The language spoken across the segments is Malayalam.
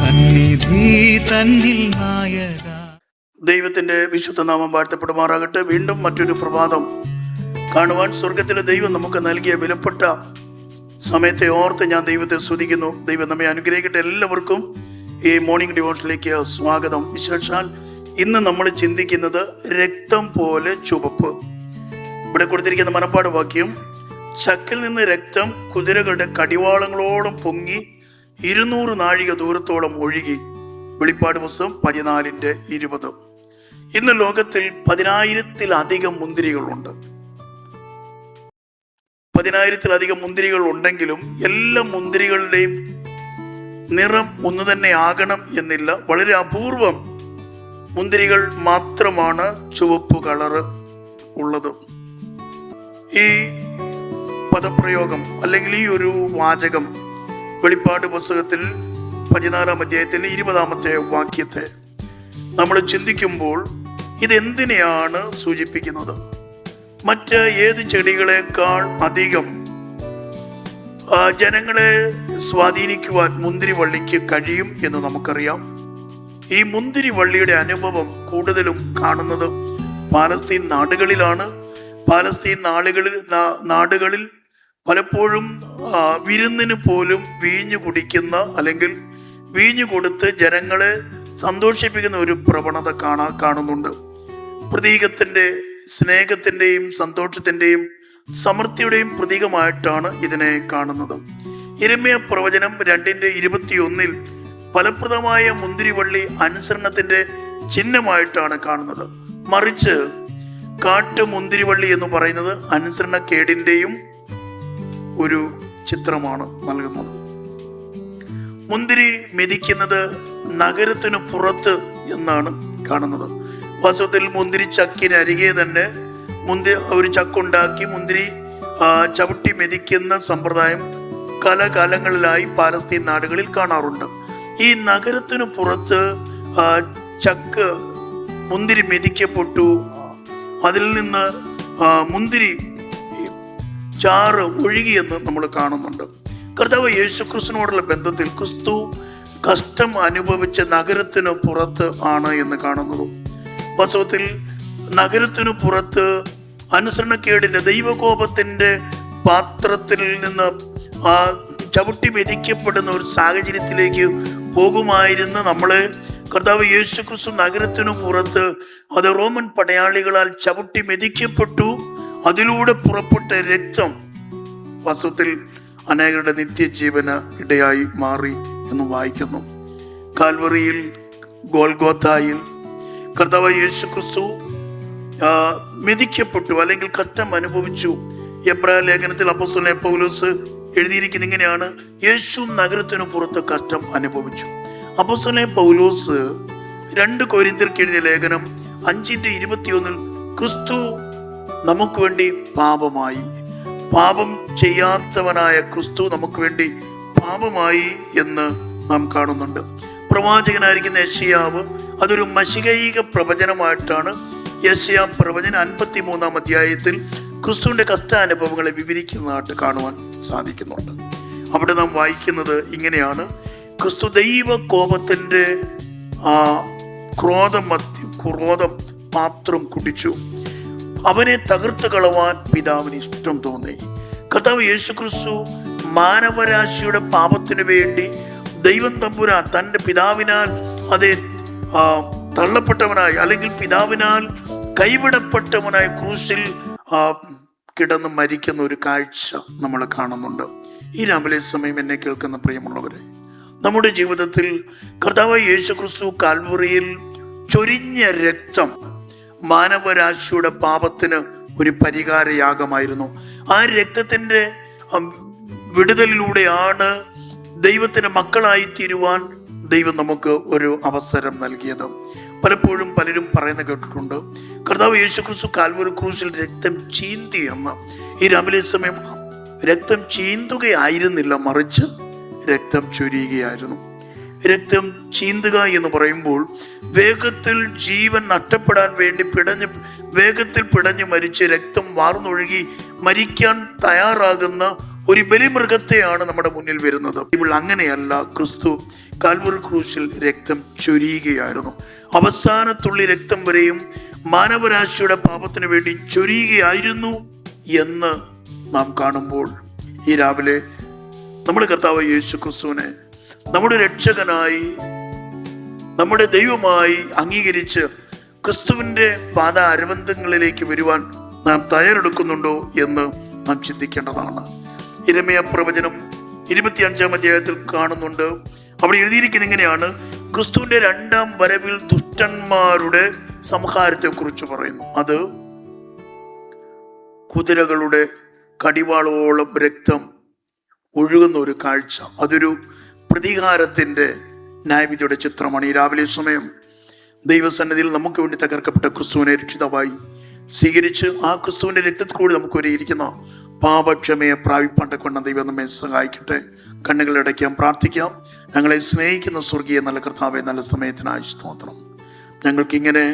സന്നിധി തന്നിൽ നായക. ദൈവത്തിന്റെ വിശുദ്ധ നാമം വാഴ്ത്തപ്പെടുമാറാകട്ടെ. വീണ്ടും മറ്റൊരു പ്രഭാതം കാണുവാൻ സ്വർഗത്തിലെ ദൈവം നമുക്ക് നൽകിയ വിലപ്പെട്ട സമയത്തെ ഓർത്ത് ഞാൻ ദൈവത്തെ സ്തുതിക്കുന്നു. ദൈവം നമ്മെ അനുഗ്രഹിക്കട്ടെ. എല്ലാവർക്കും ഈ മോർണിംഗ് ഡിവോഷനിലേക്ക് സ്വാഗതം. വിശേഷാൽ ഇന്ന് നമ്മൾ ചിന്തിക്കുന്നത് രക്തം പോലെ ചുവപ്പ്. ഇവിടെ കൊടുത്തിരിക്കുന്ന മനപ്പാട് വാക്യം, ചക്കിൽ നിന്ന് രക്തം കുതിരകളുടെ കടിവാളങ്ങളോളം പൊങ്ങി 200 നാഴിക ദൂരത്തോളം ഒഴുകി. വെളിപ്പാട് പുസ്തകം 14:20. ഇന്ന് ലോകത്തിൽ 10,000-ലധികം മുന്തിരികളുണ്ട്. 10,000-ലധികം മുന്തിരികൾ ഉണ്ടെങ്കിലും എല്ലാ മുന്തിരികളുടെയും നിറം ഒന്ന് തന്നെ ആകണം എന്നില്ല. വളരെ അപൂർവം മുന്തിരികൾ മാത്രമാണ് ചുവപ്പ് കളറ് ഉള്ളത്. ഈ പദപ്രയോഗം അല്ലെങ്കിൽ ഈ ഒരു വാചകം വെളിപ്പാട് പുസ്തകത്തിൽ 14-ാം അധ്യായത്തിൽ 20-ാമത്തെ വാക്യത്തെ നമ്മൾ ചിന്തിക്കുമ്പോൾ ഇതെന്തിനെയാണ് സൂചിപ്പിക്കുന്നത്? മറ്റ് ഏത് ചെടികളെക്കാൾ അധികം ജനങ്ങളെ സ്വാധീനിക്കുവാൻ മുന്തിരിവള്ളിക്ക് കഴിയും എന്ന് നമുക്കറിയാം. ഈ മുന്തിരിവള്ളിയുടെ അനുഭവം കൂടുതലും കാണുന്നത് പാലസ്തീൻ നാടുകളിലാണ്. പാലസ്തീൻ നാടുകളിൽ പലപ്പോഴും വിരുന്നിന് പോലും വീഞ്ഞു കുടിക്കുന്ന അല്ലെങ്കിൽ വീഞ്ഞു കൊടുത്ത് ജനങ്ങളെ സന്തോഷിപ്പിക്കുന്ന ഒരു പ്രവണത കാണുന്നുണ്ട്. പ്രതീകത്തിൻ്റെ, സ്നേഹത്തിൻ്റെയും സന്തോഷത്തിൻ്റെയും സമൃദ്ധിയുടെയും പ്രതീകമായിട്ടാണ് ഇതിനെ കാണുന്നത്. യിരെമ്യാ പ്രവചനം 2:21 ഫലപ്രദമായ മുന്തിരിവള്ളി അനുസരണത്തിൻ്റെ ചിഹ്നമായിട്ടാണ് കാണുന്നത്. മറിച്ച് കാട്ടുമുന്തിരിവള്ളി എന്ന് പറയുന്നത് അനുസരണക്കേടിൻ്റെയും ഒരു ചിത്രമാണ് നൽകുന്നത്. മുന്തിരി മെതിക്കുന്നത് നഗരത്തിനു പുറത്ത് എന്നാണ് കാണുന്നത്. വാസ്തവത്തിൽ മുന്തിരി ചക്കിനരികെ തന്നെ ഒരു ചക്കുണ്ടാക്കി മുന്തിരി ചവിട്ടി മെതിക്കുന്ന സമ്പ്രദായം കാലകാലങ്ങളിലായി പാലസ്തീൻ നാടുകളിൽ കാണാറുണ്ട്. ഈ നഗരത്തിനു പുറത്ത് ചക്ക് മുന്തിരി മെതിക്കപ്പെട്ടു, അതിൽ നിന്ന് മുന്തിരി ചാറ് ഒഴുകിയെന്ന് നമ്മൾ കാണുന്നുണ്ട്. കർത്താവ് യേശുക്രിസ്തുവിനോടുള്ള ബന്ധത്തിൽ ക്രിസ്തു കഷ്ടം അനുഭവിച്ച നഗരത്തിനു പുറത്ത് ആണ് എന്ന് കാണുന്നത്. വാസ്തവത്തിൽ നഗരത്തിനു പുറത്ത് അനുസരണക്കേടിൻ്റെ, ദൈവകോപത്തിൻ്റെ പാത്രത്തിൽ നിന്ന് ചവിട്ടി മെതിക്കപ്പെടുന്ന ഒരു സാഹചര്യത്തിലേക്ക് പോകുമായിരുന്ന നമ്മളെ കർത്താവ് യേശുക്രിസ്തു നഗരത്തിനു പുറത്ത് അത് റോമൻ പടയാളികളാൽ ചവിട്ടി മെതിക്കപ്പെട്ടു. അതിലൂടെ പുറപ്പെട്ട രക്തം വാസ്തവത്തിൽ അനേകരുടെ നിത്യജീവന് ഇടയായി മാറി എന്ന് വായിക്കുന്നു. കാൽവറിയിൽ, ഗോൽഗോഥായിൽ കർത്താവ് യേശുക്രിസ്തു മെതിക്കപ്പെട്ടു അല്ലെങ്കിൽ കഷ്ടം അനുഭവിച്ചു. എബ്രായ ലേഖനത്തിൽ അപ്പോസ്തലനായ പൗലോസ് എഴുതിയിരിക്കുന്ന ഇങ്ങനെയാണ്: യേശു നഗരത്തിനു പുറത്ത് കഷ്ടം അനുഭവിച്ചു. അപ്പോസ്തലനായ പൗലോസ് 2 കൊരിന്ത്യർക്ക് എഴുതിയ ലേഖനം 5:21 ക്രിസ്തു നമുക്ക് വേണ്ടി പാപമായി, പാപം ചെയ്യാത്തവനായ ക്രിസ്തു നമുക്ക് വേണ്ടി പാപമായി എന്ന് നാം കാണുന്നുണ്ട്. പ്രവാചകനായിരിക്കുന്ന യെശയ്യാവ് അതൊരു മശികൈക പ്രവചനമായിട്ടാണ് യെശയ്യാ പ്രവചനം 53-ാം അധ്യായത്തിൽ ക്രിസ്തുവിൻ്റെ കഷ്ടാനുഭവങ്ങളെ വിവരിക്കുന്നതായിട്ട് കാണുവാൻ സാധിക്കുന്നുണ്ട്. അവിടെ നാം വായിക്കുന്നത് ഇങ്ങനെയാണ്: ക്രിസ്തു ദൈവ കോപത്തിൻ്റെ ക്രോധം പാത്രം കുടിച്ചു, അവനെ തകർത്ത് കളവാൻ പിതാവിന് ഇഷ്ടം തോന്നി. കർത്താവ് യേശുക്രിസ്തു മാനവരാശിയുടെ പാപത്തിനു വേണ്ടി ദൈവം തമ്പുരാൻ തൻ്റെ പിതാവിനാൽ അതേ തള്ളപ്പെട്ടവനായി അല്ലെങ്കിൽ പിതാവിനാൽ കൈവിടപ്പെട്ടവനായി ക്രൂശിൽ കിടന്ന് മരിക്കുന്ന ഒരു കാഴ്ച നമ്മൾ കാണുന്നുണ്ട്. ഈ രാവിലെ സമയം എന്നെ കേൾക്കുന്ന പ്രിയമുള്ളവരെ, നമ്മുടെ ജീവിതത്തിൽ കർത്താവ് യേശുക്രിസ്തു കാൽവറിയിൽ ചൊരിഞ്ഞ രക്തം മാനവരാശിയുടെ പാപത്തിന് ഒരു പരിഹാരയാഗമായിരുന്നു. ആ രക്തത്തിൻ്റെ വിടുതലിലൂടെയാണ് ദൈവത്തിന് മക്കളായി തീരുവാൻ ദൈവം നമുക്ക് ഒരു അവസരം നൽകിയത്. പലപ്പോഴും പലരും പറയുന്ന കേട്ടിട്ടുണ്ട്, കർത്താവ് യേശുക്രിസ്തു കാൽവറി ക്രൂശിൽ രക്തം ചീന്തി എന്ന്. ഈ രാവിലെ സമയം രക്തം ചീന്തുകയായിരുന്നില്ല, മറിച്ച് രക്തം ചൊരിയുകയായിരുന്നു. രക്തം ചീന്തുക എന്ന് പറയുമ്പോൾ വേഗത്തിൽ ജീവൻ നഷ്ടപ്പെടാൻ വേണ്ടി വേഗത്തിൽ പിടഞ്ഞു മരിച്ച് രക്തം വാർന്നൊഴുകി മരിക്കാൻ തയ്യാറാകുന്ന ഒരു ബലിമൃഗത്തെയാണ് നമ്മുടെ മുന്നിൽ വരുന്നത്. ബൈബിൾ അങ്ങനെയല്ല. ക്രിസ്തു കാൽവറി ക്രൂശിൽ രക്തം ചൊരിയുകയായിരുന്നു. അവസാനത്തുള്ളി രക്തം വരെയും മാനവരാശിയുടെ പാപത്തിന് വേണ്ടി ചൊരിയുകയായിരുന്നു എന്ന് നാം കാണുമ്പോൾ, ഈ രാവിലെ നമ്മുടെ കർത്താവ് യേശു ക്രിസ്തുവിനെ നമ്മുടെ രക്ഷകനായി, നമ്മുടെ ദൈവമായി അംഗീകരിച്ച് ക്രിസ്തുവിൻ്റെ പാദ അരബന്ധങ്ങളിലേക്ക് വരുവാൻ നാം തയ്യാറെടുക്കുന്നുണ്ടോ എന്ന് നാം ചിന്തിക്കേണ്ടതാണ്. യിരെമ്യാ പ്രവചനം 25-ാം അധ്യായത്തിൽ കാണുന്നുണ്ട്. അവിടെ എഴുതിയിരിക്കുന്നത് ഇങ്ങനെയാണ്: ക്രിസ്തുവിന്റെ രണ്ടാം വരവിൽ ദുഷ്ടന്മാരുടെ സംഹാരത്തെ കുറിച്ച് പറയുന്നു. അത് കുതിരകളുടെ കടിവാളോളം രക്തം ഒഴുകുന്ന ഒരു കാഴ്ച. അതൊരു പ്രതികാരത്തിന്റെ ന്യായവിധിയുടെ ചിത്രമാണ്. ഈ രാവിലെ സമയം ദൈവസന്നിധിയിൽ നമുക്ക് വേണ്ടി തകർക്കപ്പെട്ട ക്രിസ്തുവിനെ രക്ഷിതാവായി സ്വീകരിച്ച് ആ ക്രിസ്തുവിന്റെ രക്തത്തിൽ കൂടി നമുക്ക് വരെ ഇരിക്കുന്ന പാപക്ഷമയെ പ്രാപിപ്പാണ്ടെ കൊണ്ട് ദൈവം നമ്മെ സഹായിക്കട്ടെ. കണ്ണുകളടയ്ക്കാം, പ്രാർത്ഥിക്കാം. ഞങ്ങളെ സ്നേഹിക്കുന്ന സ്വർഗീയ നല്ല കർത്താവെ, നല്ല സമയത്തിനായി സ്തോത്രം. ഞങ്ങൾക്കിങ്ങനെ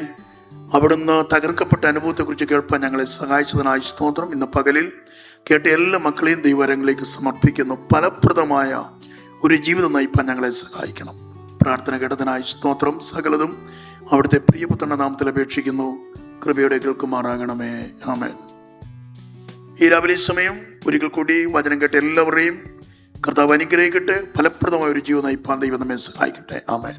അവിടുന്ന് തകർക്കപ്പെട്ട അനുഭവത്തെക്കുറിച്ച് കേൾപ്പാൻ ഞങ്ങളെ സഹായിച്ചതിനായി സ്തോത്രം. ഇന്ന് പകലിൽ കേട്ട എല്ലാ മക്കളെയും ദൈവരങ്ങളിലേക്ക് സമർപ്പിക്കുന്നു. ഫലപ്രദമായ ഒരു ജീവിതം നയിപ്പാൻ ഞങ്ങളെ സഹായിക്കണം. പ്രാർത്ഥന കേട്ടതിനായി സ്തോത്രം. സകലതും അവിടുത്തെ പ്രിയപുത്രന്റെ നാമത്തിൽ അപേക്ഷിക്കുന്നു. കൃപയോടെ കേൾക്കുമാറാകണമേ. ആമേൻ. ഈ രാവിലെ സമയം ഒരിക്കൽ കൂടി വചനം കേട്ട എല്ലാവരെയും കർത്താവ് അനുഗ്രഹിക്കട്ടെ. ഫലപ്രദമായ ഒരു ജീവിതം നയിപ്പാൻ ദൈവം നമ്മെ സഹായിക്കട്ടെ. ആമേൻ.